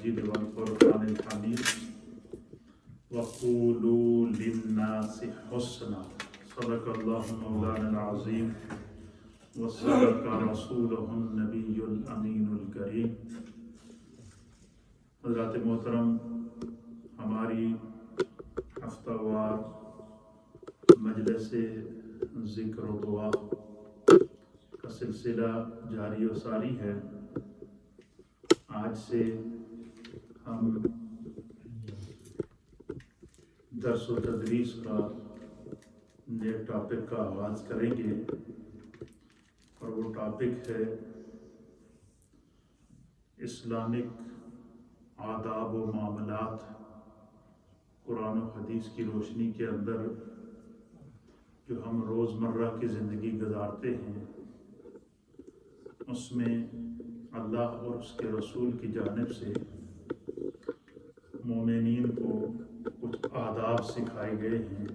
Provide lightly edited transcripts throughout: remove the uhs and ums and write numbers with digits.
المجيد والفرقان الحميد وقولوا للناس حسنا صدق الله مولانا العظيم وصدق رسوله النبي الامین الکریم۔ حضرات محترم، ہماری ہفتہ وار مجلس ذکر و دعا کا سلسلہ جاری و ساری ہے۔ آج سے ہم درس و تدریس کا نئے ٹاپک کا آغاز کریں گے، اور وہ ٹاپک ہے اسلامک آداب و معاملات قرآن و حدیث کی روشنی کے اندر جو ہم روزمرہ کی زندگی گزارتے ہیں، اس میں اللہ اور اس کے رسول کی جانب سے مومنین کو کچھ آداب سکھائے گئے ہیں،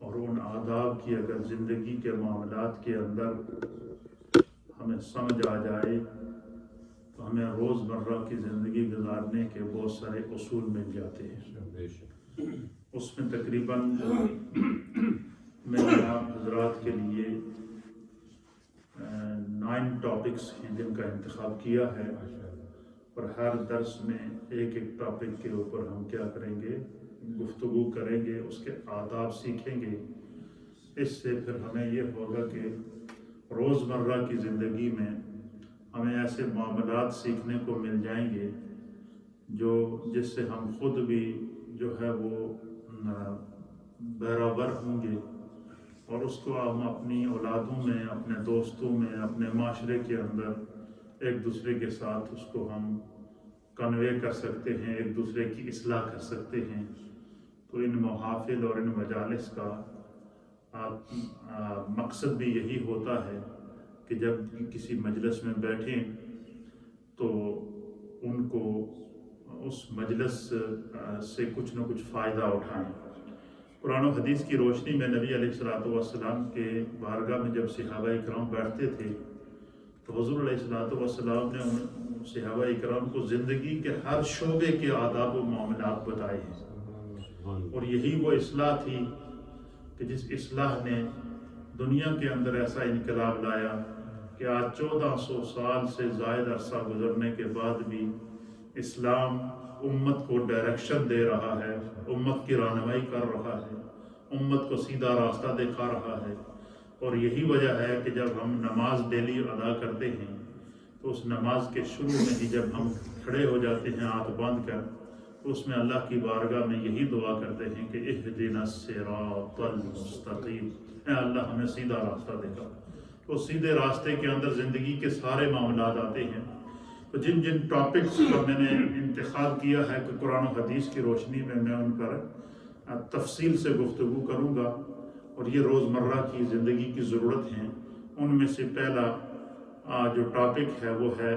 اور ان آداب کی اگر زندگی کے معاملات کے اندر ہمیں سمجھ آ جائے تو ہمیں روزمرہ کی زندگی گزارنے کے بہت سارے اصول مل جاتے ہیں۔ اس میں تقریباً میں نے آپ حضرات کے لیے 9 ٹاپکس ہیں جن کا انتخاب کیا ہے، اور ہر درس میں ایک ٹاپک کے اوپر ہم کیا کریں گے، گفتگو کریں گے، اس کے آداب سیکھیں گے۔ اس سے پھر ہمیں یہ ہوگا کہ روزمرہ کی زندگی میں ہمیں ایسے معاملات سیکھنے کو مل جائیں گے جس سے ہم خود بھی جو ہے وہ برابر ہوں گے، اور اس کو ہم اپنی اولادوں میں، اپنے دوستوں میں، اپنے معاشرے کے اندر ایک دوسرے کے ساتھ اس کو ہم کنوے کر سکتے ہیں، ایک دوسرے کی اصلاح کر سکتے ہیں۔ تو ان محافل اور ان مجالس کا مقصد بھی یہی ہوتا ہے کہ جب کسی مجلس میں بیٹھیں تو ان کو اس مجلس سے کچھ نہ کچھ فائدہ اٹھائیں۔ قرآن و حدیث کی روشنی میں نبی علیہ السلام کے بارگاہ میں جب صحابہ اکرام بیٹھتے تھے تو حضور علیہ السلام نے ان صحابہ اکرام کو زندگی کے ہر شعبے کے آداب و معاملات بتائے ہیں، اور یہی وہ اصلاح تھی کہ جس اصلاح نے دنیا کے اندر ایسا انقلاب لایا کہ آج 1400 سال سے زائد عرصہ گزرنے کے بعد بھی اسلام امت کو ڈائریکشن دے رہا ہے، امت کی رہنمائی کر رہا ہے، امت کو سیدھا راستہ دکھا رہا ہے۔ اور یہی وجہ ہے کہ جب ہم نماز ڈیلی ادا کرتے ہیں تو اس نماز کے شروع میں ہی جب ہم کھڑے ہو جاتے ہیں ہاتھ باندھ کر، تو اس میں اللہ کی بارگاہ میں یہی دعا کرتے ہیں کہ اہدنا الصراط المستقیم، اے اللہ ہمیں سیدھا راستہ دکھا۔ تو سیدھے راستے کے اندر زندگی کے سارے معاملات آتے ہیں۔ تو جن ٹاپکس کا میں نے انتخاب کیا ہے کہ قرآن و حدیث کی روشنی میں ان پر تفصیل سے گفتگو کروں گا، اور یہ روزمرہ کی زندگی کی ضرورت ہیں۔ ان میں سے پہلا جو ٹاپک ہے وہ ہے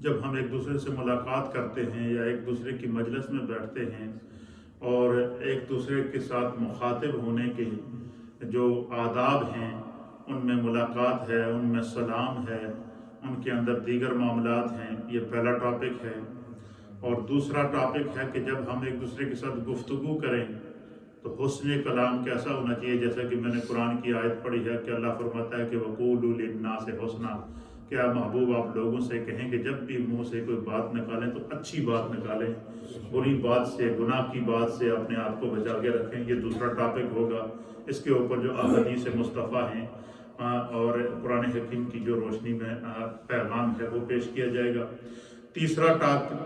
جب ہم ایک دوسرے سے ملاقات کرتے ہیں یا ایک دوسرے کی مجلس میں بیٹھتے ہیں، اور ایک دوسرے کے ساتھ مخاطب ہونے کے جو آداب ہیں، ان میں ملاقات ہے، ان میں سلام ہے، ان کے اندر دیگر معاملات ہیں۔ یہ پہلا ٹاپک ہے۔ اور دوسرا ٹاپک ہے کہ جب ہم ایک دوسرے کے ساتھ گفتگو کریں تو حسن کلام کیسا ہونا چاہیے، جیسا کہ میں نے قرآن کی آیت پڑھی ہے کہ اللہ فرماتا ہے کہ وَقُولُوا لِلنَّاسِ حُسْنًا، کہ اے محبوب آپ لوگوں سے کہیں کہ جب بھی منہ سے کوئی بات نکالیں تو اچھی بات نکالیں، بری بات سے، گناہ کی بات سے اپنے آپ کو بچا کے رکھیں۔ یہ دوسرا ٹاپک ہوگا۔ اس کے اوپر جو احادیث مصطفیٰ ہیں اور قرآن حکیم کی جو روشنی میں پیغام ہے وہ پیش کیا جائے گا۔ تیسرا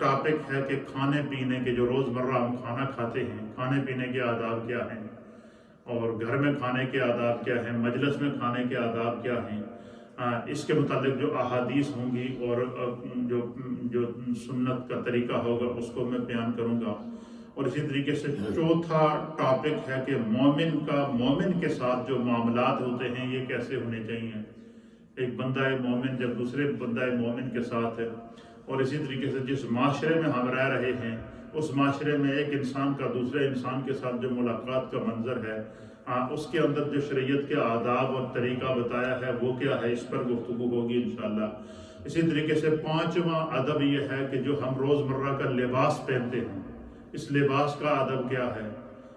ٹاپک ہے کہ کھانے پینے کے جو روزمرہ ہم کھانا کھاتے ہیں، کھانے پینے کے آداب کیا ہیں، اور گھر میں کھانے کے آداب کیا ہیں، مجلس میں کھانے کے آداب کیا ہیں۔ اس کے متعلق جو احادیث ہوں گی اور جو سنت کا طریقہ ہوگا اس کو میں بیان کروں گا۔ اور اسی طریقے سے چوتھا ٹاپک ہے کہ مومن کے ساتھ جو معاملات ہوتے ہیں یہ کیسے ہونے چاہیے۔ ایک بندہ مومن جب دوسرے بندہ مومن کے ساتھ ہے، اور اسی طریقے سے جس معاشرے میں ہم رہ رہے ہیں اس معاشرے میں ایک انسان کا دوسرے انسان کے ساتھ جو ملاقات کا منظر ہے، اس کے اندر جو شریعت کے آداب اور طریقہ بتایا ہے وہ کیا ہے، اس پر گفتگو ہوگی انشاءاللہ۔ اسی طریقے سے پانچواں ادب یہ ہے کہ جو ہم روزمرہ کا لباس پہنتے ہیں، اس لباس کا ادب کیا ہے،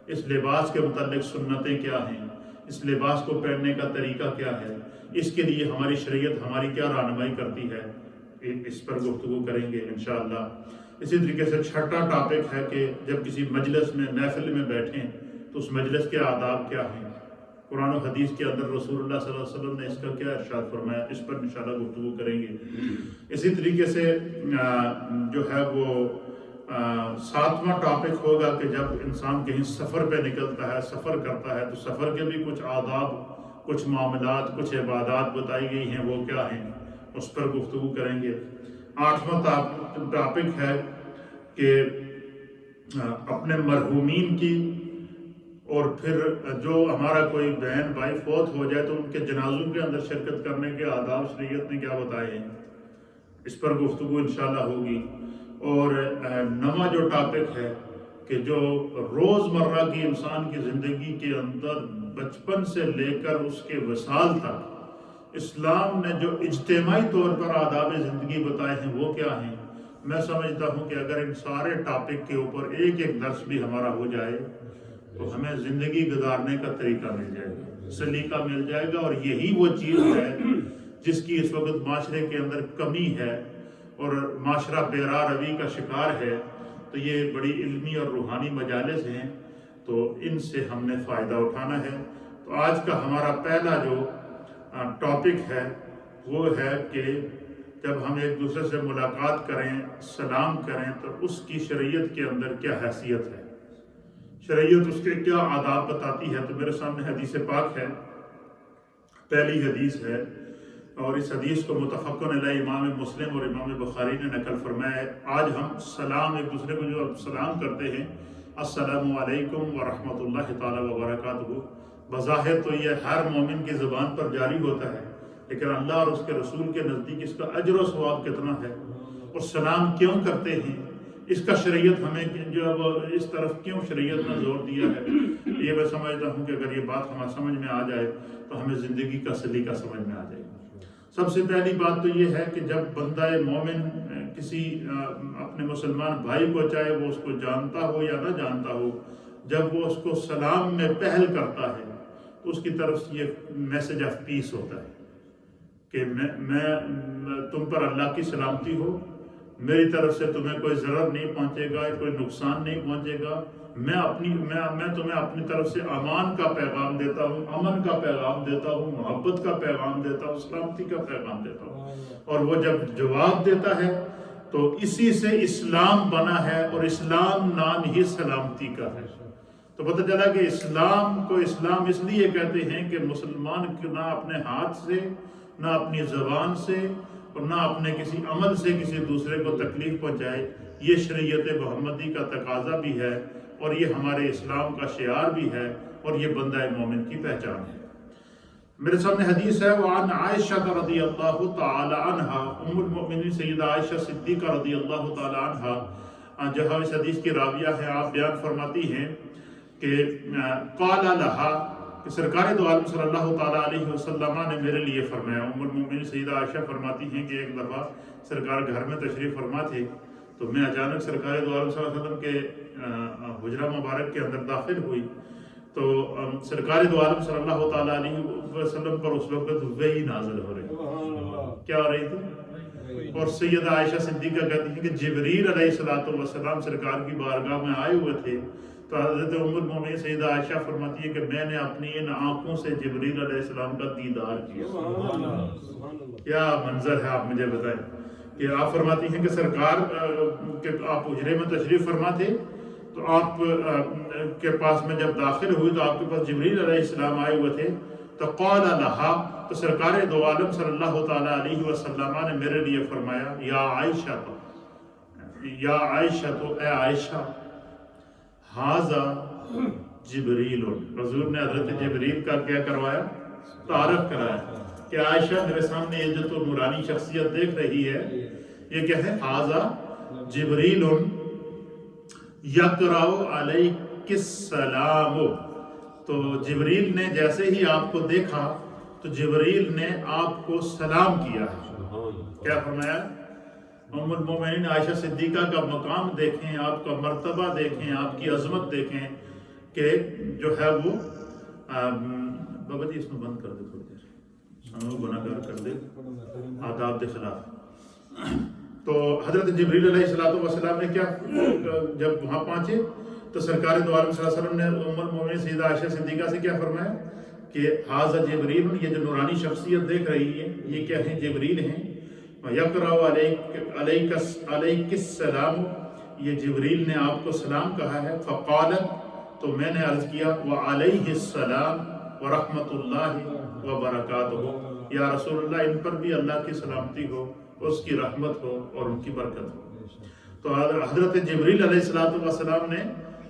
اس لباس کے متعلق سنتیں کیا ہیں، اس لباس کو پہننے کا طریقہ کیا ہے، اس کے لیے ہماری شریعت ہماری کیا رہنمائی کرتی ہے، اس پر گفتگو کریں گے انشاءاللہ۔ اسی طریقے سے چھٹا ٹاپک ہے کہ جب کسی مجلس میں محفل میں بیٹھیں تو اس مجلس کے آداب کیا ہیں، قرآن و حدیث کے اندر رسول اللہ صلی اللہ علیہ وسلم نے اس کا کیا ارشاد فرمایا، اس پر انشاءاللہ گفتگو کریں گے۔ اسی طریقے سے جو ہے وہ ساتواں ٹاپک ہوگا کہ جب انسان کہیں سفر پہ نکلتا ہے، سفر کرتا ہے، تو سفر کے بھی کچھ آداب، کچھ معاملات، کچھ عبادات بتائی گئی ہیں، وہ کیا ہیں، اس پر گفتگو کریں گے۔ آٹھواں ٹاپک ہے کہ اپنے مرحومین کی اور پھر جو ہمارا کوئی بہن بھائی فوت ہو جائے تو ان کے جنازوں کے اندر شرکت کرنے کے آداب شریعت نے کیا بتائے ہیں، اس پر گفتگو انشاءاللہ ہوگی۔ اور نواں جو ٹاپک ہے کہ جو روزمرہ کی انسان کی زندگی کے اندر بچپن سے لے کر اس کے وصال تک اسلام نے جو اجتماعی طور پر آداب زندگی بتائے ہیں وہ کیا ہیں۔ میں سمجھتا ہوں کہ اگر ان سارے ٹاپک کے اوپر ایک ایک درس بھی ہمارا ہو جائے تو ہمیں زندگی گزارنے کا طریقہ مل جائے گا، سلیقہ مل جائے گا، اور یہی وہ چیز ہے جس کی اس وقت معاشرے کے اندر کمی ہے اور معاشرہ بیراہ روی کا شکار ہے۔ تو یہ بڑی علمی اور روحانی مجالس ہیں، تو ان سے ہم نے فائدہ اٹھانا ہے۔ تو آج کا ہمارا پہلا جو ٹاپک ہے وہ ہے کہ جب ہم ایک دوسرے سے ملاقات کریں، سلام کریں، تو اس کی شریعت کے اندر کیا حیثیت ہے، شریعت اس کے کیا آداب بتاتی ہے۔ تو میرے سامنے حدیث پاک ہے، پہلی حدیث ہے، اور اس حدیث کو متفقن علیہ امام مسلم اور امام بخاری نے نقل فرمایا ہے۔ آج ہم سلام ایک دوسرے کو جو سلام کرتے ہیں، السلام علیکم ورحمۃ اللہ تعالیٰ وبرکاتہ، بظاہر تو یہ ہر مومن کی زبان پر جاری ہوتا ہے، لیکن اللہ اور اس کے رسول کے نزدیک اس کا اجر و ثواب کتنا ہے، اور سلام کیوں کرتے ہیں، اس کا شریعت ہمیں جو اس طرف کیوں شریعت نے زور دیا ہے، یہ میں سمجھتا ہوں کہ اگر یہ بات ہمیں سمجھ میں آ جائے تو ہمیں زندگی کا سلیقہ سمجھ میں آ جائے گا۔ سب سے پہلی بات تو یہ ہے کہ جب بندہ مومن کسی اپنے مسلمان بھائی کو، چاہے وہ اس کو جانتا ہو یا نہ جانتا ہو، جب وہ اس کو سلام میں پہل کرتا ہے تو اس کی طرف سے یہ میسج آف پیس ہوتا ہے کہ میں تم پر اللہ کی سلامتی ہو، میری طرف سے تمہیں کوئی ضرر نہیں پہنچے گا، کوئی نقصان نہیں پہنچے گا، میں تمہیں اپنی طرف سے امان کا پیغام دیتا ہوں، امن کا پیغام دیتا ہوں، محبت کا پیغام دیتا ہوں، سلامتی کا پیغام دیتا ہوں۔ اور وہ جب جواب دیتا ہے تو اسی سے اسلام بنا ہے، اور اسلام نام ہی سلامتی کا ہے۔ تو پتہ چلا کہ اسلام کو اسلام اس لیے کہتے ہیں کہ مسلمان نہ اپنے ہاتھ سے، نہ اپنی زبان سے، اور نہ اپنے کسی عمل سے کسی دوسرے کو تکلیف پہنچائے۔ یہ شریعت محمدی کا تقاضا بھی ہے، اور یہ ہمارے اسلام کا شعار بھی ہے، اور یہ بندہ مومن کی پہچان ہے۔ میرے سامنے حدیث ہے، وعن عائشہ رضی اللہ تعالی عنہا، ام المؤمنین سیدہ عائشہ صدیقہ رضی اللہ تعالی عنہا جہاں اس حدیث کی راویہ ہے، آپ بیان فرماتی ہیں کہ قال لہا، کہ سرکار دو عالم صلی اللہ تعالیٰ علیہ وسلم نے میرے لیے فرمایا۔ ام المؤمنین سیدہ عائشہ فرماتی ہیں کہ ایک دفعہ سرکار گھر میں تشریف فرما تھے، تو میں اچانک سرکار دو عالم صلی اللہ علیہ وسلم کے حجرہ مبارک کے اندر داخل ہوئی، تو سرکار دو عالم صلی اللہ تعالیٰ علیہ وسلم پر اس وقت وحی نازل ہو رہی، کیا ہو رہی تھی؟ اور سیدہ عائشہ صدیقہ کہتی ہیں کہ جبریل علیہ السلام سرکار کی بارگاہ میں آئے ہوئے تھے، تو حضرت ام المؤمنین سیدہ عائشہ فرماتی ہے کہ میں نے اپنی ان آنکھوں سے جبریل علیہ السلام کا دیدار کیا۔ کیا منظر ہے، آپ مجھے بتائیں کہ آپ فرماتی ہیں کہ سرکار کہ آپ حجرے میں تشریف فرما تھے، تو آپ کے پاس میں جب داخل ہوئی تو آپ کے پاس جبریل علیہ السلام آئے ہوئے تھے، تو قال لہا، تو سرکار دو عالم صلی اللہ تعالیٰ علیہ وسلم نے میرے لیے فرمایا، یا عائشہ، یا عائشہ، تو اے عائشہ، ھذا جبریل، حضور نے حضرت جبریل کا کیا کروایا، تعارف کرایا کہ عائشہ میرے سامنے یہ جو تو نورانی شخصیت دیکھ رہی ہے، یہ کیا ہے، ھذا جبریل یقرأ علیک السلام۔ تو جبریل نے جیسے ہی آپ کو دیکھا تو جبریل نے آپ کو سلام کیا ہے۔ کیا فرمایا؟ ام المومنین عائشہ صدیقہ کا مقام دیکھیں، آپ کا مرتبہ دیکھیں، آپ کی عظمت دیکھیں کہ جو ہے وہ بابا جی اس میں بند کر دے تھوڑی دیر، گناہ گار کر دے آداب کے خلاف۔ تو حضرت جبریل علیہ السلام نے کیا جب وہاں پہنچے تو سرکار دو عالم صلی اللہ علیہ وسلم نے ام المومنین سیدہ عائشہ صدیقہ سے کیا فرمایا کہ ھذا جبریل، یہ جو نورانی شخصیت دیکھ رہی ہے یہ کیا ہیں؟ جبریل ہیں۔ یقرأ علیک السلام، یہ جبریل نے آپ کو سلام کہا ہے۔ فقالت، تو میں نے عرض کیا وعلیہ السلام ورحمۃ اللہ وبرکاتہ، یا رسول اللہ ان پر بھی اللہ کی سلامتی ہو، اس کی رحمت ہو اور ان کی برکت ہو۔ تو حضرت جبریل علیہ السلام نے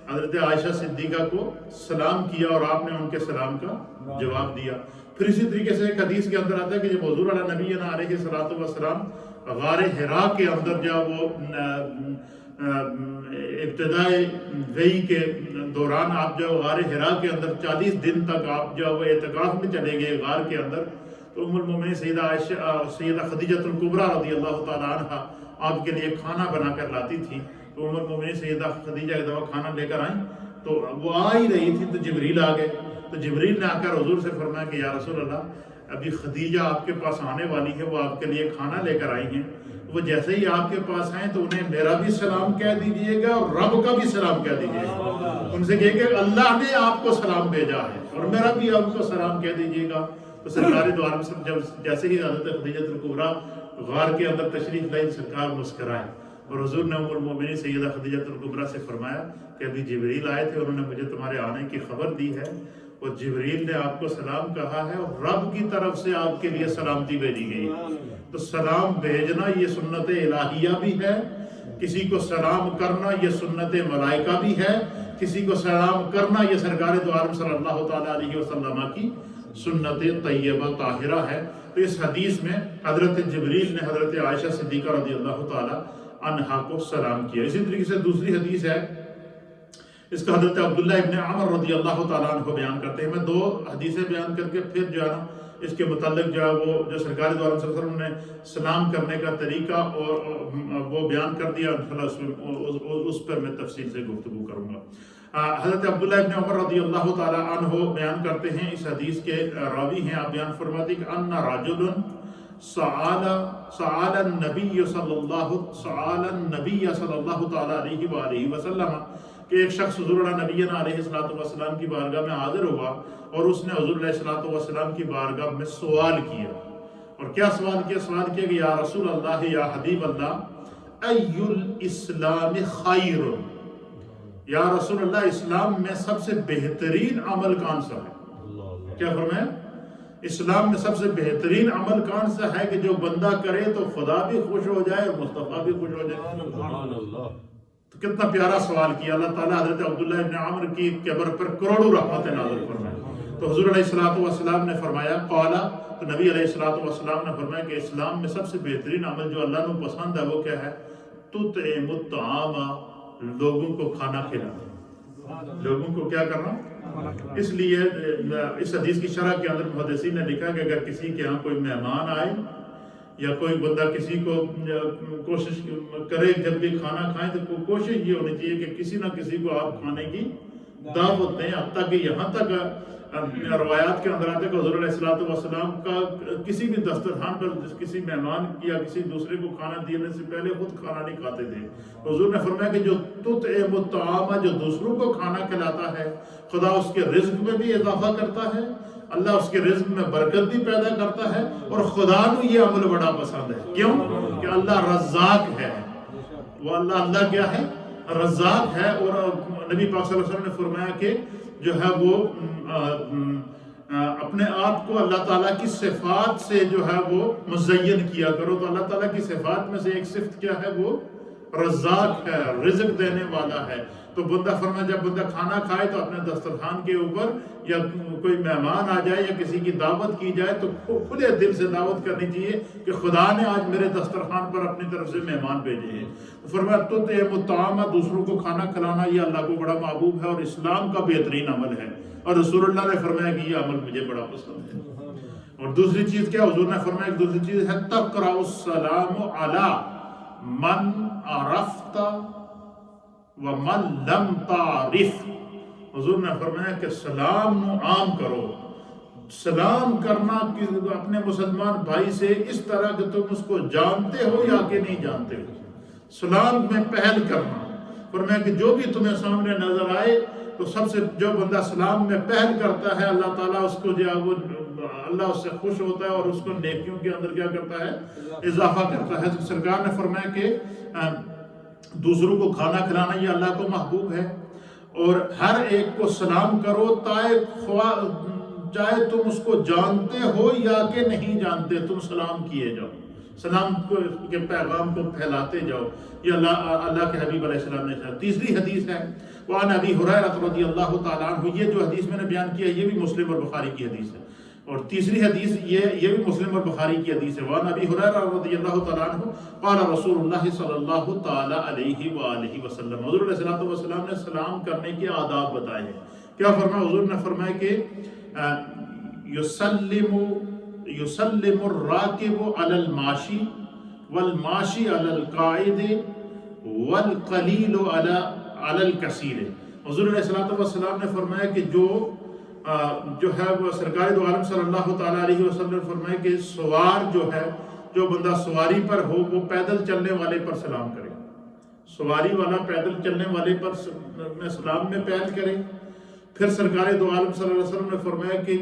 حضرت عائشہ صدیقہ کو سلام کیا اور آپ نے ان کے سلام کا جواب دیا۔ پھر اسی طریقے سے ایک حدیث کے اندر آتا ہے کہ جب حضور علیہ نبینا علیہ السلام غار حرا کے اندر جب وہ ابتدائی وحی کے دوران آپ جو غار حرا کے اندر 40 دن تک آپ جو وہ اعتکاف میں چلے گئے غار کے اندر، تو ام المومنین سیدہ خدیجہ الکبریٰ رضی اللہ تعالیٰ عنہ آپ کے لیے کھانا بنا کر لاتی تھی۔ تو ام المومنین سیدہ خدیجہ ایک دفعہ کھانا لے کر آئیں تو وہ آ ہی رہی تھی تو جبریل آ گئے۔ تو جبریل نے آ کر حضور سے فرمایا کہ یا رسول اللہ ابھی خدیجہ آپ کے پاس آنے والی ہے، وہ آپ کے لیے کھانا لے کر آئی ہیں، وہ جیسے ہی آپ کے پاس آئیں تو انہیں میرا بھی سلام کہہ دیجئے گا اور رب کا بھی سلام کہہ دیجئے گا، ان سے کہے کہ اللہ نے آپ کو سلام بھیجا ہے اور میرا بھی آپ کو سلام کہہ دیجئے گا۔ تو سرکار دو عالم سے جب جیسے ہی حضرت خدیجہ الکبریٰ غار کے اندر تشریف لائی سرکار مسکرائے اور حضور نے ام المومنین سیدہ خدیجہ الکبریٰ سے فرمایا کہ ابھی جبریل آئے تھے، انہوں نے مجھے تمہارے آنے کی خبر دی ہے اور جبریل نے آپ کو سلام کہا ہے اور رب کی طرف سے آپ کے لیے سلامتی بھیجی گئی ہے۔ تو سلام بھیجنا یہ سنت الہیہ بھی ہے، کسی کو سلام کرنا یہ سنت ملائکہ بھی ہے، کسی کو سلام کرنا یہ سرکار دو عالم صلی اللہ تعالیٰ علیہ وسلم کی سنت طیبہ طاہرہ ہے۔ تو اس حدیث میں حضرت جبریل نے حضرت عائشہ صدیقہ رضی اللہ تعالیٰ عنہا کو سلام کیا۔ اسی طریقے سے دوسری حدیث ہے، اس کا حضرت عبداللہ ابن عمر رضی اللہ تعالیٰ عنہ بیان کرتے ہیں۔ میں دو حدیثیں بیان کر کے پھر جو ہے نا اس کے متعلق جو ہے وہ جو سرکار دو عالم صلی اللہ علیہ وسلم نے سلام کرنے کا طریقہ اور وہ بیان کر دیا، اس پر میں تفصیل سے گفتگو کروں گا۔ حضرت عبداللہ ابن عمر رضی اللہ تعالیٰ عنہ بیان کرتے ہیں، اس حدیث کے راوی ہیں، آپ بیان فرماتے ہیں کہ ان رجل سأل النبی صلی اللہ تعالیٰ علیہ وآلہ وسلم، کہ ایک شخص حضور نبینا علیہ السلام کی بارگاہ میں حاضر ہوا اور اس نے حضور علیہ السلام کی بارگاہ میں سوال کیا۔ اور کیا سوال کیا؟ سوال کیا کہ یا رسول اللہ، یا حبیب اللہ، ای الاسلام خیر، یا رسول اللہ اسلام میں سب سے بہترین عمل کون سا ہے؟ کیا فرمایا؟ اسلام میں سب سے بہترین عمل کون سا ہے کہ جو بندہ کرے تو خدا بھی خوش ہو جائے اور مصطفیٰ بھی خوش ہو جائے؟ سبحان اللہ۔ تو کتنا پیارا سوال کیا اللہ تعالیٰ حضرت عبداللہ ابن عمر کی قبر پر کروڑوں رحمت نازل فرمائے۔ تو حضور علیہ السلام نے فرمایا قالا، تو نبی علیہ السلام نے فرمایا کہ اسلام میں سب سے بہترین عمل جو اللہ نے پسند ہے وہ کیا ہے؟ تطعم الطعام، لوگوں کو کھانا کھلانا، لوگوں کو کیا کرنا؟ اس لیے اس حدیث کی شرح کے اندر محدثین نے لکھا کہ اگر کسی کے ہاں کوئی مہمان آئے یا کوئی بندہ کسی کو کوشش کرے جب بھی کھانا کھائیں تو کوشش یہ ہونی چاہیے کہ کسی نہ کسی کو آپ کھانے کی دعوت دیں، حتیٰ کہ یہاں تک روایات کے اندر آتے کہ حضور علیہ السلام کا کسی بھی دسترخوان پر کسی مہمان یا کسی دوسرے کو کھانا دینے سے پہلے خود کھانا نہیں کھاتے تھے۔ حضور نے فرمایا کہ جو تطعم الطعام، جو دوسروں کو کھانا کھلاتا ہے، خدا اس کے رزق میں بھی اضافہ کرتا ہے، اللہ اس کے رزق میں برکت بھی پیدا کرتا ہے، اور خدا کو یہ عمل بڑا پسند ہے۔ کیوں؟ کہ اللہ رزاق ہے، وہ اللہ کیا ہے؟ رزاق ہے۔ اور نبی پاک صلی اللہ علیہ وسلم نے فرمایا کہ جو ہے وہ اپنے آپ کو اللہ تعالیٰ کی صفات سے جو ہے وہ مزین کیا کرو۔ تو اللہ تعالیٰ کی صفات میں سے ایک صفت کیا ہے؟ وہ رزاق ہے، رزق دینے والا ہے۔ تو بندہ فرمایا جب بندہ کھانا کھائے تو اپنے دسترخوان کے اوپر یا کوئی مہمان آ جائے یا کسی کی دعوت کی جائے تو کھلے دل سے دعوت کرنی چاہیے کہ خدا نے آج میرے دسترخوان پر اپنی طرف سے مہمان بھیجے ہیں۔ فرمایا تطعم الطعام، دوسروں کو کھانا کھلانا یہ اللہ کو بڑا محبوب ہے اور اسلام کا بہترین عمل ہے، اور رسول اللہ نے فرمایا کہ یہ عمل مجھے بڑا پسند ہے۔ اور دوسری چیز کیا حضور نے فرمایا کہ دوسری چیز ہے تقرأ السلام علی من عرفت ومن لم تعرف. حضور نے فرمایا کہ سلام نو عام کرو. سلام کرنا اپنے مسلمان بھائی سے اس طرح کہ تم اس کو جانتے ہو یا کہ نہیں جانتے ہو. سلام میں پہل کرنا. فرمایا کہ جو بھی تمہیں سامنے نظر آئے تو سب سے جو بندہ سلام میں پہل کرتا ہے اللہ تعالیٰ اس کو جو ہے وہ اللہ اس سے خوش ہوتا ہے اور اس کو نیکیوں کے اندر کیا کرتا ہے اضافہ کرتا ہے. تو سرکار نے فرمایا کہ دوسروں کو کھانا کھلانا یہ اللہ کو محبوب ہے اور ہر ایک کو سلام کرو چاہے تم اس کو جانتے ہو یا کہ نہیں جانتے تم سلام کیے جاؤ. سلام کے پیغام کو پھیلاتے جاؤ. یہ اللہ کے حبیب علیہ السلام نے کہا. تیسری حدیث ہے وعن ابی ہریرہ رضی اللہ تعالیٰ عنہ. یہ جو حدیث میں نے بیان کیا یہ بھی مسلم اور بخاری کی حدیث ہے. اور تیسری حدیث یہ بھی مسلم اور بخاری کی حدیث ہے. وعن ابی ہریرہ رضی اللہ تعالیٰ عنہ قال رسول اللہ صلی اللہ تعالیٰ علیہ وآلہ وسلم. حضور علیہ السلام نے سلام کرنے کے آداب بتائے ہیں. کیا فرمایا؟ حضور نے فرمایا کہ یسلم الراکب علی الماشی والماشی علی القاعد والقلیل علی الکثیر. حضور علیہ السلام نے فرمایا کہ جو ہے وہ سرکار دو عالم صلی اللہ تعالیٰ علیہ وسلم نے فرمایا کہ سوار جو ہے جو بندہ سواری پر ہو وہ پیدل چلنے والے پر سلام کرے. سواری والا پیدل چلنے والے پر سلام میں پہل کرے. پھر سرکار دو عالم صلی اللہ علیہ وسلم نے فرمایا کہ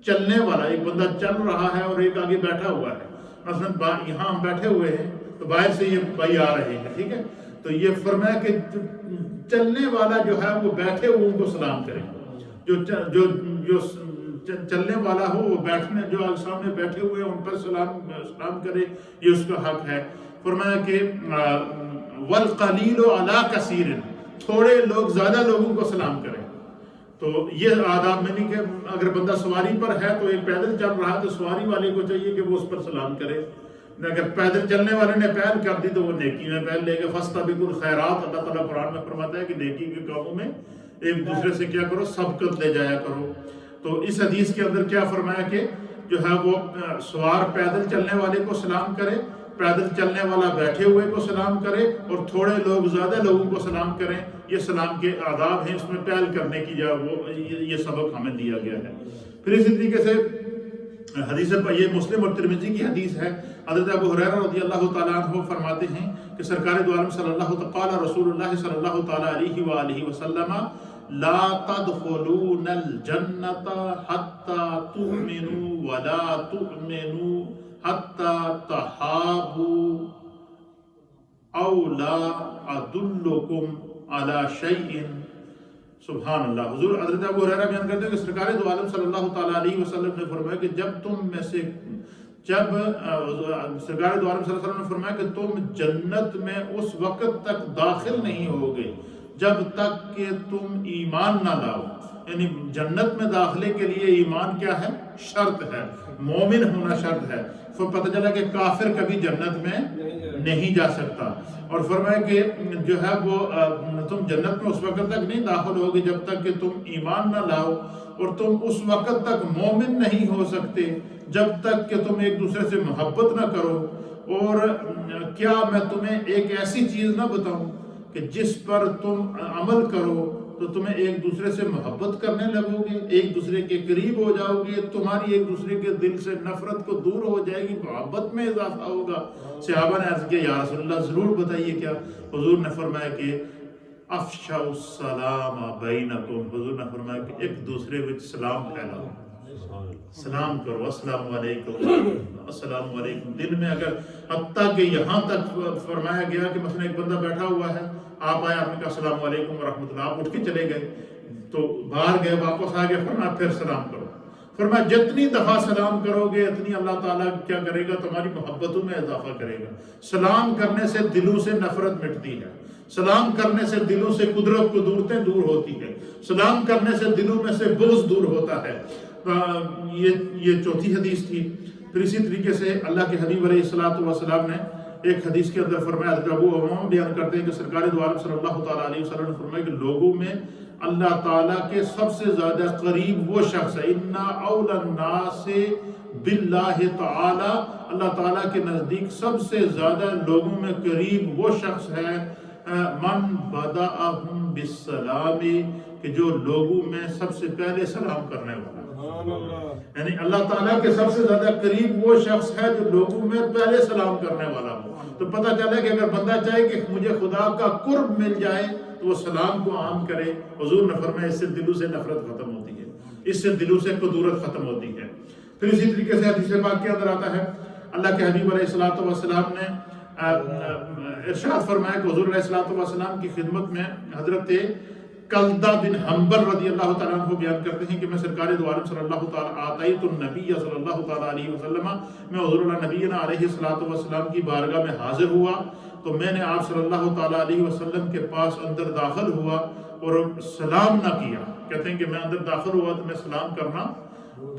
چلنے والا ایک بندہ چل رہا ہے اور ایک آگے بیٹھا ہوا ہے. مثلا یہاں ہم بیٹھے ہوئے ہیں تو باہر سے یہ بھائی آ رہے ہیں, ٹھیک ہے, تو یہ فرمایا کہ چلنے والا جو ہے وہ بیٹھے ہوئے ان کو سلام کرے. جو چلنے والا ہو وہ بیٹھنے جو سامنے بیٹھے ہوئے ان پر سلام کرے, یہ اس کا حق ہے. فرمایا کہ وَالْقَلِيلُ عَلَىٰ كَثِيرٍ, تھوڑے لوگ زیادہ لوگوں کو سلام کریں. تو یہ آداب میں نہیں کہ اگر بندہ سواری پر ہے تو ایک پیدل چل رہا ہے تو سواری والے کو چاہیے کہ وہ اس پر سلام کرے. اگر پیدل چلنے والے نے پہل کر دی تو وہ نیکی میں پہل لے گا. فَاسْتَبِقُوا الْخَيْرَاتِ, اللہ تعالیٰ قرآن میں فرماتا ہے کہ نیکی کے کاموں میں ایک دوسرے سے کیا کرو, سبقت لے جایا کرو. تو اس حدیث کے اندر کیا فرمایا کہ جو ہے وہ سوار پیدل چلنے والے کو سلام کرے, پیدل چلنے والا بیٹھے ہوئے کو سلام کرے, اور تھوڑے لوگ زیادہ لوگوں کو سلام کریں. یہ سلام کے آداب ہیں, اس میں پہل کرنے کی جو وہ یہ سبق ہمیں دیا گیا ہے. پھر اسی طریقے سے حدیث یہ مسلم اور ترمذی کی حدیث ہے. حضرت ابو ہریرہ رضی اللہ تعالیٰ عنہ فرماتے ہیں کہ سرکار دو عالم صلی اللہ تعالیٰ رسول اللہ صلی اللہ تعالیٰ علیہ وآلہ وسلم لا تدخلون الجنت حتی تؤمنوا ولا تؤمنوا حتی تحابوا او لا ادلکم علی شیء. سبحان اللہ. حضور حضرت ابو ہریرہ بیان کرتے ہیں کہ سرکار دو عالم صلی اللہ تعالیٰ علیہ وسلم نے فرمایا کہ سرکار دو عالم صلی اللہ علیہ وسلم نے فرمایا کہ تم جنت میں اس وقت تک داخل نہیں ہوگے جب تک کہ تم ایمان نہ لاؤ. یعنی جنت میں داخلے کے لیے ایمان کیا ہے؟ شرط ہے, مومن ہونا شرط ہے. پھر پتہ چلا کہ کافر کبھی جنت میں نہیں جا سکتا. اور فرمایا کہ جو ہے وہ تم جنت میں اس وقت تک نہیں داخل ہوگے جب تک کہ تم ایمان نہ لاؤ, اور تم اس وقت تک مومن نہیں ہو سکتے جب تک کہ تم ایک دوسرے سے محبت نہ کرو. اور کیا میں تمہیں ایک ایسی چیز نہ بتاؤں کہ جس پر تم عمل کرو تو تمہیں ایک دوسرے سے محبت کرنے لگو گے, ایک دوسرے کے قریب ہو جاؤ گے, تمہاری ایک دوسرے کے دل سے نفرت کو دور ہو جائے گی, محبت میں اضافہ ہوگا. صحابہ نے عرض کیا یا رسول اللہ ضرور بتائیے کیا. حضور نے فرمایا کہ افشوا السلام بینکم. حضور نے فرمایا کہ ایک دوسرے وچ سلام پھیلاؤ, سلام کرو, السلام علیکم السلام علیکم. دل میں اگر حتیٰ کہ یہاں تک فرمایا گیا کہ مثلا ایک بندہ بیٹھا ہوا ہے, آپ آئے, آپ نے کہا السلام علیکم ورحمۃ اللہ, آپ اٹھ کے چلے گئے تو باہر گئے, واپس آ گئے, فرمایا پھر سلام کرو. فرمایا جتنی دفعہ سلام کرو گے اتنی اللہ تعالیٰ کیا کرے گا, تمہاری محبتوں میں اضافہ کرے گا. سلام کرنے سے دلوں سے نفرت مٹتی ہے, سلام کرنے سے دلوں سے قدرت کو دور ہوتی ہے, سلام کرنے سے دلوں میں سے بغض دور ہوتا ہے. یہ چوتھی حدیث تھی. پھر اسی طریقے سے اللہ کے حبیب علیہ الصلوۃ والسلام نے ایک حدیث کے اندر فرمایا، حضرت ابو امامہ بیان کرتے ہیں کہ سرکار دو عالم صلی اللہ تعالیٰ علیہ وسلم نے فرمایا کہ لوگوں میں اللہ تعالیٰ کے سب سے زیادہ قریب وہ شخص ہے، اِنَّا أَوْلَى النَّاسِ بِاللَّهِ تعالیٰ، اللہ تعالیٰ کے نزدیک سب سے زیادہ لوگوں میں قریب وہ شخص ہے من بدأہم بالسلام، کہ جو لوگوں میں سب سے پہلے سلام کرنے والا ہے۔ یعنی اللہ تعالیٰ کے سب سے زیادہ قریب وہ شخص ہے جو لوگوں میں پہلے سلام کرنے والا ہو۔ تو پتہ چلا کہ اگر بندہ چاہے کہ مجھے خدا کا قرب مل جائے تو وہ سلام کو عام کرے۔ حضور نے فرمایا اس سے دلوں سے نفرت ختم ہوتی ہے، اس سے دلوں سے قدورت ختم ہوتی ہے۔ پھر اسی طریقے سے حدیث پاک کے اندر آتا ہے، اللہ کے حبیب علیہ الصلوۃ والسلام نے ارشاد فرمایا کہ حضور علیہ الصلوۃ والسلام کی خدمت میں حضرت کلدہ بن حنبل رضی اللہ تعالیٰ عنہ بیان کرتے ہیں کہ میں سرکار دو عالم صلی اللہ تعالیٰ آتیت النبی صلی اللہ تعالیٰ علیہ وسلم، میں حضور اللہ نبینا علیہ الصلوۃ والسلام کی بارگاہ میں حاضر ہوا تو میں نے آپ صلی اللہ تعالیٰ علیہ وسلم کے پاس اندر داخل ہوا اور سلام نہ کیا۔ کہتے ہیں کہ میں اندر داخل ہوا تو میں سلام کرنا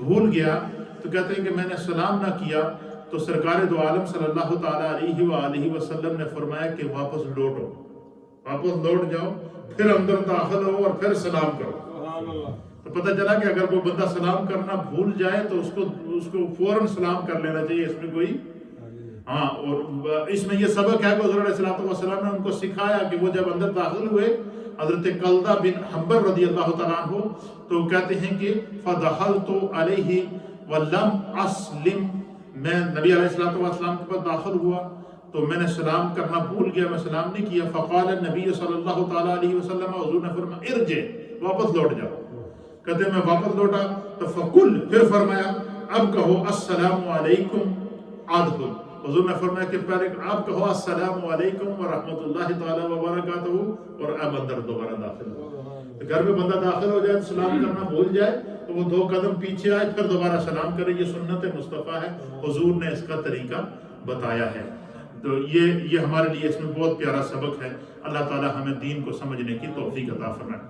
بھول گیا، تو کہتے ہیں کہ میں نے سلام نہ کیا تو سرکار دو عالم صلی اللہ تعالیٰ علیہ وآلہ وسلم نے فرمایا کہ واپس لوٹو، واپس لوٹ جاؤ، پھر اندر داخل ہو اور پھر سلام کرو۔ تو پتہ چلا کہ اگر کوئی بندہ سلام کرنا بھول جائے تو اس کو فوراً سلام کر لینا چاہیے، اس میں کوئی اور اس میں یہ سبق ہے کہ حضور علیہ السلام نے ان کو سکھایا کہ وہ جب اندر داخل ہوئے حضرت کلدہ بن حنبل رضی اللہ تعالیٰ عنہ، تو کہتے ہیں کہ فَدَخَلْتُ عَلَيْهِ وَلَمْ أَسْلِمْ، میں نبی علیہ السلام کے پاس داخل ہوا تو میں نے سلام کرنا بھول گیا، میں سلام نہیں کیا۔ فقال النبی صلی اللہ تعالیٰ علیہ وسلم، حضور نے فرمایا ارجع، واپس لوٹ جاؤ۔ کہتے ہیں میں واپس لوٹا تو فقل، پھر فرمایا اب کہو السلام علیکم ادخل، حضور نے فرمایا کہ پہلے آپ کہو السلام علیکم ورحمۃ اللہ تعالیٰ وبرکاتہ اور اب اندر دوبارہ داخل ہو۔ تو گھر میں بندہ داخل ہو جائے تو سلام کرنا بھول جائے تو وہ 2 قدم پیچھے آئے پھر دوبارہ سلام کرے، یہ سنت مصطفیٰ ہے، حضور نے اس کا طریقہ بتایا ہے۔ تو یہ ہمارے لیے اس میں بہت پیارا سبق ہے۔ اللہ تعالیٰ ہمیں دین کو سمجھنے کی توفیق عطا فرمائے۔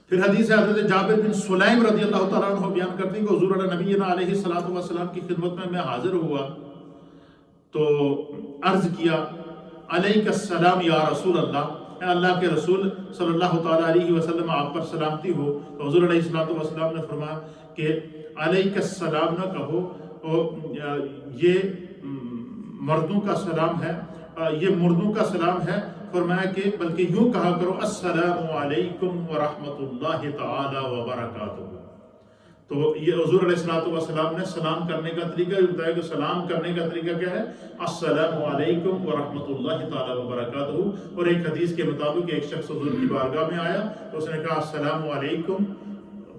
پھر حدیث ہے حضرت جابر بن سلیم رضی اللہ تعالیٰ عنہ بیان کرتے ہیں کہ حضور نبینا علیہ الصلوۃ والسلام کی خدمت میں حاضر ہوا تو عرض کیا علیک السلام یا رسول اللہ، اے اللہ کے رسول صلی اللہ تعالیٰ علیہ وسلم آپ پر سلامتی ہو۔ تو حضور علیہ الصلوۃ والسلام نے فرمایا کہ علیک السلام نہ کہو، یہ مردوں کا سلام ہے، یہ مردوں کا سلام ہے، فرمایا کہ بلکہ یوں کہا کرو السلام علیکم ورحمۃ اللہ تعالی وبرکاتہ۔ تو یہ حضور علیہ الصلوۃ والسلام نے سلام کرنے کا طریقہ بتایا کہ سلام کرنے کا طریقہ کیا ہے، السلام علیکم ورحمۃ اللہ تعالی وبرکاتہ۔ اور ایک حدیث کے مطابق ایک شخص حضور کی بارگاہ میں آیا تو اس نے کہا السلام علیکم،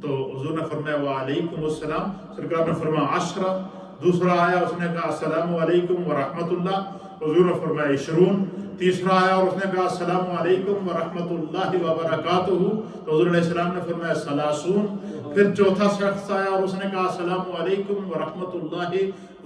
تو حضور نے فرمایا وعلیکم السلام، سرکار نے فرمایا 10۔ دوسرا آیا اس نے کہا السلام علیکم ورحمۃ اللہ، حضور نے فرمایا 20۔ تیسرا آیا اور اس نے کہا السلام علیکم ورحمۃ اللہ وبرکاتہ، تو حضور علیہ السلام نے فرمایا 30۔ پھر چوتھا شخص آیا اور اس نے کہا السلام علیکم ورحمۃ اللہ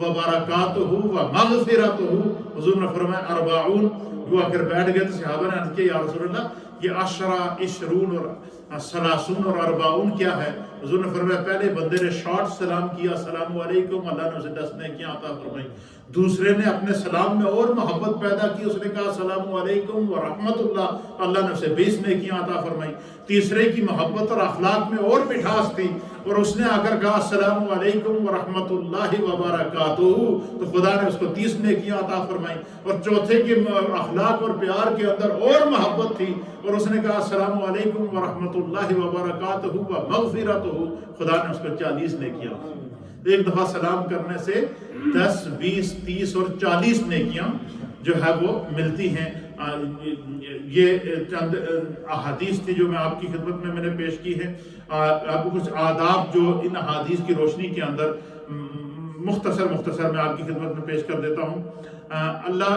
وبرکاتہ ومغفرتہ، حضور نے فرمایا 40۔ وہ آ کر بیٹھ گئے تو صحابہ نے عرض کیا یا رسول اللہ یہ 10، 20 اور 30 اور 40 کیا ہے؟ حضور نے فرمایا پہلے بندے نے شارٹ سلام کیا السلام علیکم، اللہ نے اسے 10 نیکیاں عطا فرمائی۔ دوسرے نے اپنے سلام میں اور محبت پیدا کی، اس نے کہا السلام علیکم ورحمۃ اللہ، اللہ نے اسے 20 نیکیاں عطا فرمائی۔ تیسرے کی محبت اور اخلاق میں اور مٹھاس تھی اور اس نے آ کر کہا السلام علیکم ورحمۃ اللہ وبرکاتہ، تو خدا نے اس کو 30 نیکیاں عطا فرمائی۔ اور چوتھے کے اخلاق اور پیار کے اندر اور محبت تھی اور اس نے کہا السلام علیکم ورحمۃ اللہ وبرکاتہ ومغفرتہ، خدا نے اس کو 40 نیکیاں۔ ایک دفعہ سلام کرنے سے 10، 20، 30 اور 40 نیکیاں جو ہے وہ ملتی ہیں۔ یہ چند احادیث تھی جو میں آپ کی خدمت میں نے پیش کی ہے۔ آپ کو کچھ آداب جو ان احادیث کی روشنی کے اندر مختصر میں آپ کی خدمت میں پیش کر دیتا ہوں۔ اللہ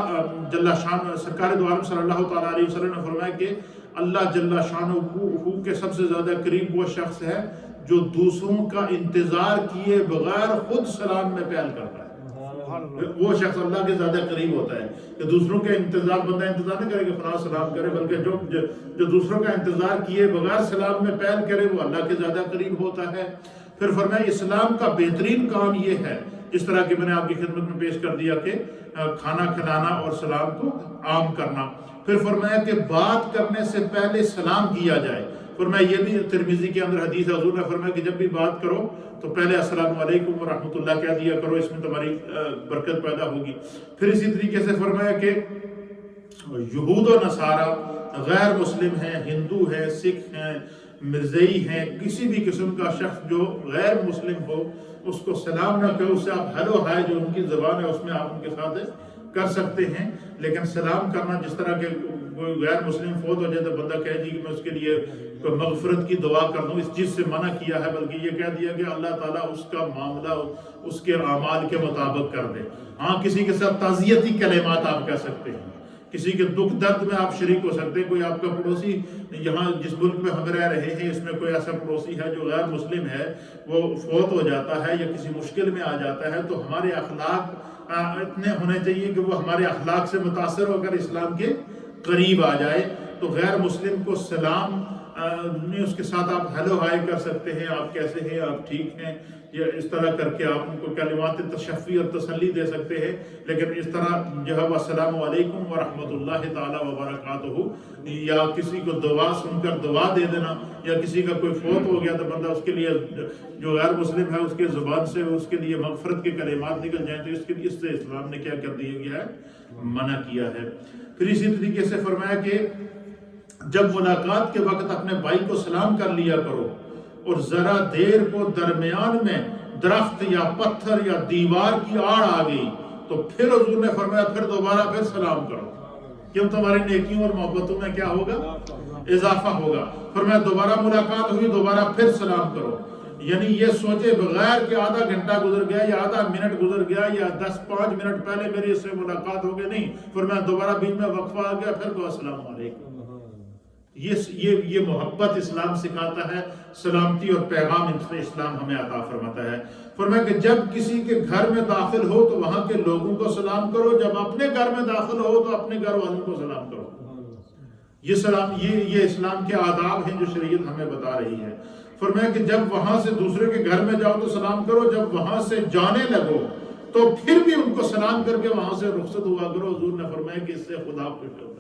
جل شان، سرکار دو عالم صلی اللہ تعالیٰ علیہ وسلم نے فرمایا کہ اللہ جل شانہ کے سب سے زیادہ قریب وہ شخص ہے جو دوسروں کا انتظار کیے بغیر خود سلام میں پہل کرتا ہے۔ وہ شخص اللہ کے زیادہ قریب ہوتا ہے کہ دوسروں کے بندہ انتظار نہیں کرے کہ فلاں سلام کرے، بلکہ جو دوسروں کا انتظار کیے بغیر سلام میں پہل کرے وہ اللہ کے زیادہ قریب ہوتا ہے۔ پھر فرمایا اسلام کا بہترین کام یہ ہے جس طرح کہ میں نے آپ کی خدمت میں پیش کر دیا کہ کھانا کھلانا اور سلام کو عام کرنا۔ پھر فرمایا کہ بات کرنے سے پہلے سلام کیا جائے۔ فرمایا یہ بھی ترمذی کے اندر حدیث ہے، حضور نے فرمایا کہ جب بھی بات کرو تو پہلے السلام علیکم ورحمۃ اللہ کہہ دیا کرو، اس میں تمہاری برکت پیدا ہوگی۔ پھر اسی طریقے سے فرمایا کہ یہود و نصارہ غیر مسلم ہیں، ہندو ہیں، سکھ ہیں، مرزئی ہیں، کسی بھی قسم کا شخص جو غیر مسلم ہو اس کو سلام نہ کرو، اس سے آپ ہیلو ہائے جو ان کی زبان ہے اس میں آپ ان کے ساتھ کر سکتے ہیں، لیکن سلام کرنا جس طرح کے کوئی غیر مسلم فوت ہو جائے تو بندہ کہے جی کہ میں اس کے لیے کوئی مغفرت کی دعا کر دوں، اس چیز سے منع کیا ہے، بلکہ یہ کہہ دیا کہ اللہ تعالیٰ اس کا معاملہ اس کے اعمال کے مطابق کر دے۔ ہاں کسی کے ساتھ تعزیتی کلمات آپ کہہ سکتے ہیں، کسی کے دکھ درد میں آپ شریک ہو سکتے ہیں۔ کوئی آپ کا پڑوسی یہاں جس ملک میں ہم رہ رہے ہیں اس میں کوئی ایسا پڑوسی ہے جو غیر مسلم ہے، وہ فوت ہو جاتا ہے یا کسی مشکل میں آ جاتا ہے، تو ہمارے اخلاق اتنے ہونے چاہیے کہ وہ ہمارے اخلاق سے متاثر ہو کر اسلام کے قریب آ جائے، تو غیر مسلم کو سلام اس کے ساتھ آپ ہیلو ہائے کر سکتے ہیں، آپ کیسے ہیں، آپ ٹھیک ہیں، یا اس طرح کر کے آپ ان کو کلمات تشفی اور تسلی دے سکتے ہیں۔ لیکن اس طرح جو ہے السلام علیکم ورحمۃ اللہ تعالیٰ وبرکاتہ، یا کسی کو دعا سن کر دعا دے دینا، یا کسی کا کوئی فوت ہو گیا تو بندہ اس کے لیے جو غیر مسلم ہے اس کے زبان سے اس کے لیے مغفرت کے کلمات نکل جائیں، تو اس کے لیے اس سے اسلام نے کیا کر دیا گیا ہے، منع کیا ہے۔ پھر اسی طریقے سے فرمایا کہ جب ملاقات کے وقت اپنے بھائی کو سلام کر لیا کرو، اور ذرا دیر کو درمیان میں درخت یا پتھر یا دیوار کی آڑ آ گئی تو پھر حضور نے فرمایا پھر دوبارہ پھر سلام کرو، کیوں تمہاری نیکیوں اور محبتوں میں کیا ہوگا، اضافہ ہوگا۔ فرمایا دوبارہ ملاقات ہوئی دوبارہ پھر سلام کرو، یعنی یہ سوچے بغیر کہ آدھا گھنٹہ گزر گیا یا آدھا منٹ گزر گیا یا 10-5 منٹ پہلے میری اس سے ملاقات ہو گئی، نہیں، فرمایا دوبارہ بیچ میں وقفہ آ گیا پھر کہو السلام علیکم۔ یہ محبت اسلام سکھاتا ہے، سلامتی اور پیغام اسلام ہمیں عطا فرماتا ہے۔ فرمایا کہ جب کسی کے گھر میں داخل ہو تو وہاں کے لوگوں کو سلام کرو، جب اپنے گھر میں داخل ہو تو اپنے گھر والوں کو سلام کرو۔ یہ اسلام کے آداب ہیں جو شریعت ہمیں بتا رہی ہے۔ فرمایا کہ جب وہاں سے دوسرے کے گھر میں جاؤ تو سلام کرو، جب وہاں سے جانے لگو تو پھر بھی ان کو سلام کر کے وہاں سے رخصت ہوا کرو۔ حضور نے فرمایا کہ اس سے خدا خوش ہوتا ہے،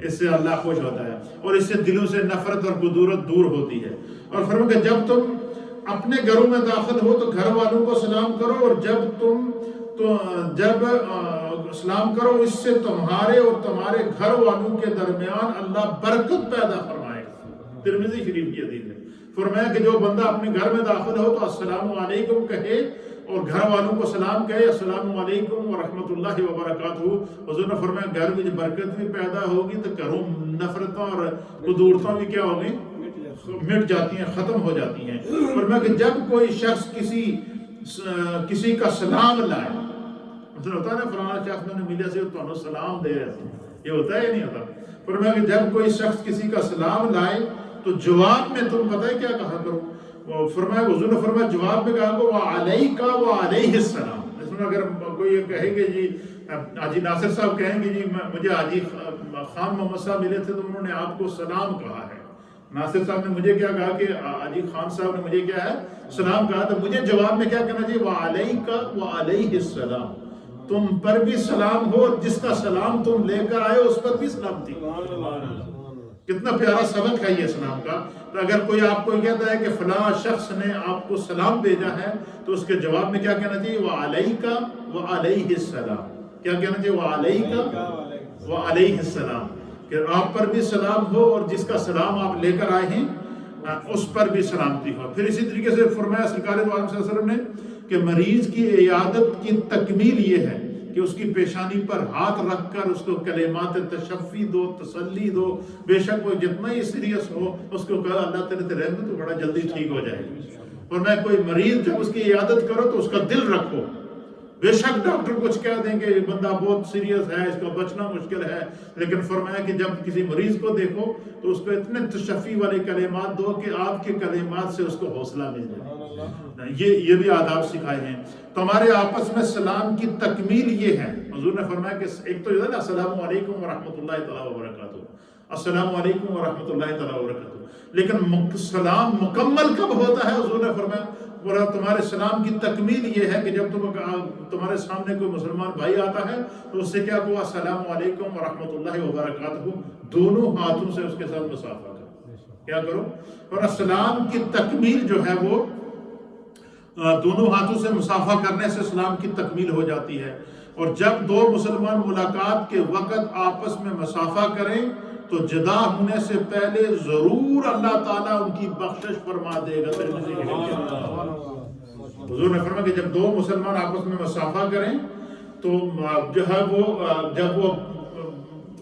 اس سے اللہ خوش ہوتا ہے، اور اس سے دلوں سے نفرت اور بدورت دور ہوتی ہے۔ اور فرمایا کہ جب تم اپنے گھروں میں داخل ہو تو گھر والوں کو سلام کرو، اور جب سلام کرو اس سے تمہارے اور تمہارے گھر والوں کے درمیان اللہ برکت پیدا فرمائے گا۔ ترمذی شریف کی حدیث ہے۔ فرمایا کہ جو بندہ اپنے گھر میں داخل ہو تو السلام علیکم کہے اور گھر والوں کو سلام کہے، السلام علیکم ورحمۃ اللہ وبرکاتہ۔ حضور نے فرمایا گھر میں برکت بھی پیدا ہوگی تو گھروں نفرتوں اور قدورتوں بھی کیا ہوگی، مٹ جاتی ہیں، ختم ہو جاتی ہیں۔ فرمایا کہ جب کوئی شخص کسی کا سلام لائے، مطلب ہوتا ہے نا فلانا شخص میں نے ملے سے تو سلام دے رہے تھے، یہ ہوتا ہے یا نہیں ہوتا؟ فرمایا کہ جب کوئی شخص کسی کا سلام لائے تو جواب میں تم پتہ ہے کیا کہا کرو؟ فرمایا حضور نے فرمایا جواب میں کہا کو وعلیک وعلیہ السلام۔ اس میں اگر کوئی کہے کہ جی حاجی ناصر صاحب کہیں گے جی مجھے حاجی خان محمد صاحب ملے تھے تو انہوں نے آپ کو سلام کہا ہے، ناصر صاحب نے مجھے کیا کہا کہ حاجی خان صاحب نے مجھے کیا ہے سلام کہا، تو مجھے جواب میں کیا کہنا چاہیے، وعلیک وعلیہ السلام، تم پر بھی سلام ہو اور جس کا سلام تم لے کر آئے اس پر بھی سلامتی۔ کتنا پیارا سبق ہے یہ سلام کا۔ تو اگر کوئی آپ کو کہتا ہے کہ فلاں شخص نے آپ کو سلام بھیجا ہے تو اس کے جواب میں کیا کہنا چاہیے، وعلیک وعلیہ السلام۔ کیا کہنا چاہیے، وعلیک وعلیہ السلام، کہ آپ پر بھی سلام ہو اور جس کا سلام آپ لے کر آئے ہیں اس پر بھی سلامتی ہو۔ پھر اسی طریقے سے فرمایا سرکار دو عالم صلی اللہ علیہ وسلم نے کہ مریض کی عیادت کی تکمیل یہ ہے کہ اس کی پیشانی پر ہاتھ رکھ کر اس کو کلمات تشفی دو، تسلی دو، بے شک وہ جتنا ہی سیریس ہو اس کو کہا اللہ تیرے رحمت تو بڑا جلدی ٹھیک ہو جائے گی۔ اور میں کوئی مریض جب اس کی عیادت کرو تو اس کا دل رکھو، بے شک ڈاکٹر کچھ کہہ دیں کہ یہ بندہ بہت سیریس ہے، اس کا بچنا مشکل ہے، لیکن فرمایا کہ جب کسی مریض کو دیکھو تو اس کو اتنے تشفی والے کلمات دو کہ آپ کے کلمات سے اس کو حوصلہ مل جائے۔ یہ بھی آداب سکھائے ہیں۔ تو ہمارے آپس میں سلام کی تکمیل یہ ہے، حضور نے فرمایا کہ ایک تو یہ ہے نا السلام علیکم ورحمۃ اللہ تعالیٰ وبرکاتہ، السلام علیکم ورحمۃ اللہ تعالیٰ وبرکاتہ، لیکن سلام مکمل کب ہوتا ہے؟ حضور نے فرمایا اور تمہارے سلام کی تکمیل یہ ہے کہ جب تمہارے سامنے کوئی مسلمان بھائی آتا ہے تو اس سے کیا کہو السلام علیکم ورحمۃ اللہ وبرکاتہ، دونوں ہاتھوں سے اس کے ساتھ مصافحہ کرو، کیا کرو؟ اور السلام کی تکمیل جو ہے وہ دونوں ہاتھوں سے مصافحہ کرنے سے سلام کی تکمیل ہو جاتی ہے۔ اور جب دو مسلمان ملاقات کے وقت آپس میں مصافحہ کریں تو جدا ہونے سے پہلے ضرور اللہ تعالیٰ ان کی بخشش فرما دے گا۔ حضور نے فرمایا کہ جب دو مسلمان آپس میں مصافحہ کریں تو جو ہے وہ جب وہ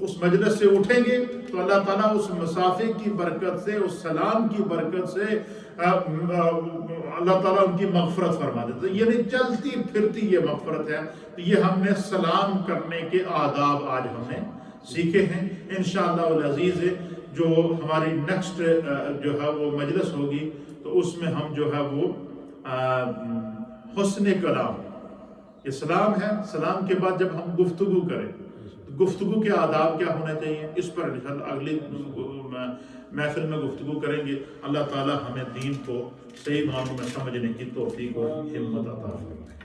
اس مجلس سے اٹھیں گے تو اللہ تعالیٰ اس مصافحے کی برکت سے، اس سلام کی برکت سے اللہ تعالیٰ ان کی مغفرت فرما دیتا ہے۔ یعنی چلتی پھرتی یہ مغفرت ہے۔ یہ ہم نے سلام کرنے کے آداب آج ہم نے سیکھے ہیں۔ انشاءاللہ العزیز جو ہماری نیکسٹ جو ہے وہ مجلس ہوگی تو اس میں ہم جو ہے وہ حسن کلام، یہ سلام ہے، سلام کے بعد جب ہم گفتگو کریں تو گفتگو کے آداب کیا ہونے چاہیے، اس پر انشاءاللہ اگلی محفل میں گفتگو کریں گے۔ اللہ تعالی ہمیں دین کو صحیح معنوں میں سمجھنے کی توفیق اور ہمت عطا فرمائے۔